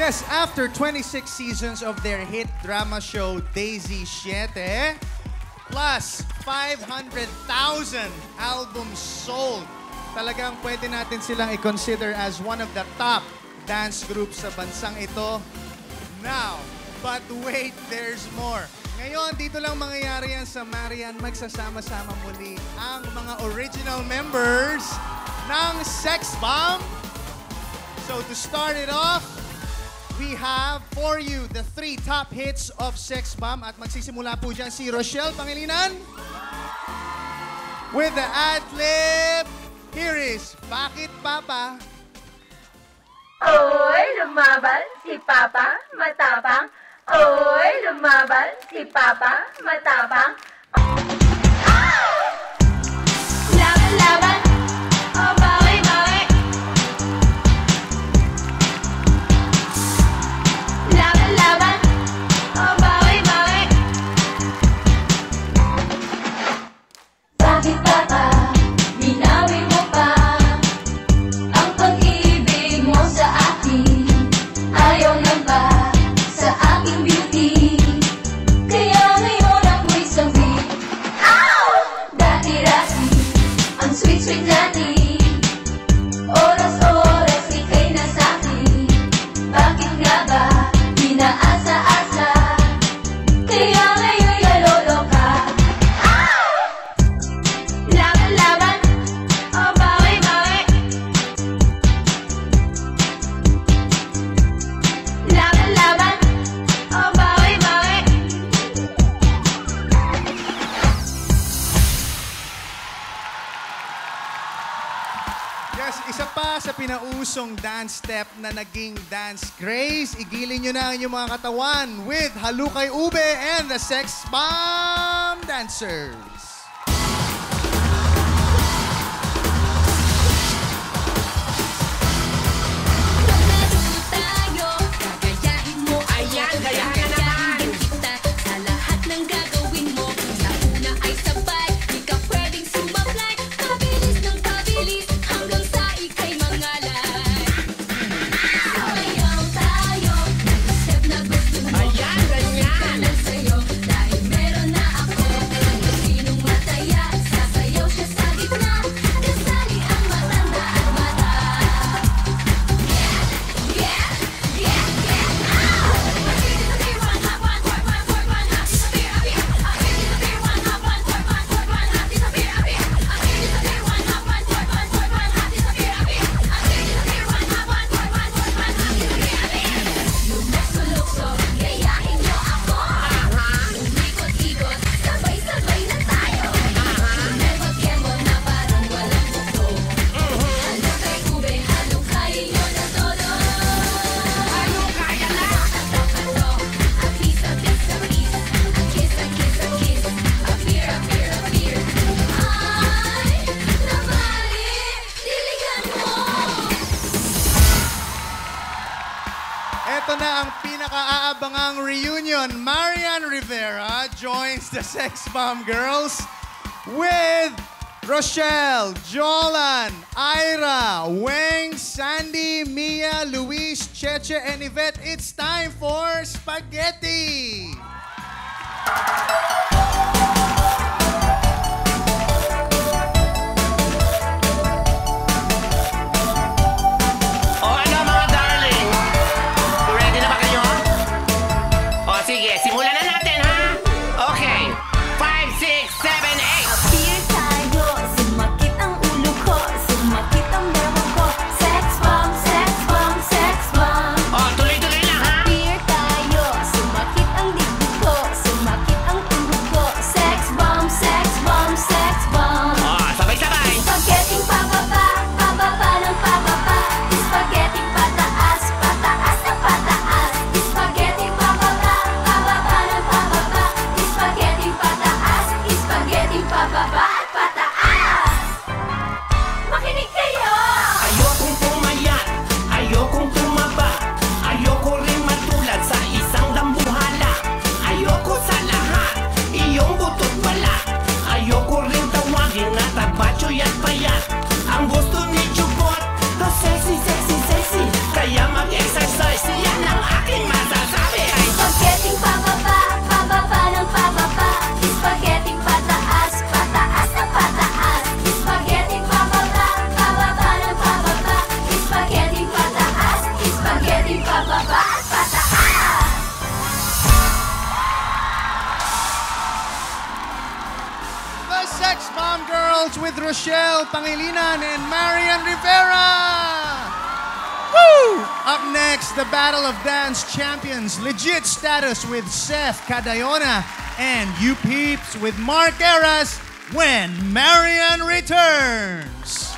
Yes, after 26 seasons of their hit drama show Daisy 7, plus 500,000 albums sold, talagang pwede natin silang i-consider as one of the top dance groups sa bansang ito. Now, but wait, there's more. Ngayon, dito lang mangyayari yan sa Marian. Magsasama-sama muli ang mga original members ng Sex Bomb. So to start it off, we have for you the 3 top hits of Sex Bomb. At magsisimula po dyan si Rochelle Pangilinan. With the ad-lib, here is Bakit Papa? Oy, lumaban si Papa, matapang. Oy, lumaban si Papa, matapang. Laban, laban. Oh, bawi, bawi. Laban, laban. Oh, bawi, bawi. Bakit Papa, binawi mo pa ang pag-ibig mo sa akin? Ayaw na ba sa aking beauty? Kaya ngayon ako'y sabi, ow! Dati-dati, ang sweet-sweet natin. Oras-oras ika'y nasa'kin. Bakit nga ba pinaasa-asa? Kaya ngayon yalolo ka. Ow! Laban-laban, oh bawi-bawi. Laban-laban, oh bawi-bawi. Yes, isa pa sa pinausong dance step na naging dance craze. Igilin nyo na ang inyong mga katawan with Halukay Ube and the Sex Bomb Dancers. Tayo, gagayahin mo. Ayan, gagayahin naman kita sa lahat ng gagawin mo. Sa una ay sabay, di ka pwedeng sumablay. Pabilis ng pabilis, hanggang sa ika'y mangalay. Sabayaw tayo, nag-isip na gusto mo. Ayan, ganyan. Ka lang sa'yo, dahil meron na ako. Kung sinong mataya, sasayaw siya sa gitna. Kasali ang matanda at bata. Ito na ang pinaka-aabangang reunion. Marian Rivera joins the Sex Bomb Girls with Rochelle, Jolan, Ira, Weng, Sandy, Mia, Luis, Cheche, and Yvette. It's time for Spaghetti! O ano mga darling? Ready na ba kayo? O sige, simulan na natin ha? Okay, 5, 6, 7, 8. Appear tayo, sumakit ang ulo ko, sumakit ang bebo ko. Sex bomb, sex bomb, sex bomb. O, tuloy-tuloy lang ha? Appear tayo, sumakit ang dibdib ko, sumakit ang tuhod ko. Sex Sex Bomb Girls with Rochelle Pangilinan and Marian Rivera. Woo! Up next, the Battle of Dance Champions, Legit Status with Seth Cadayona and You Peeps with Mark Eras when Marian returns.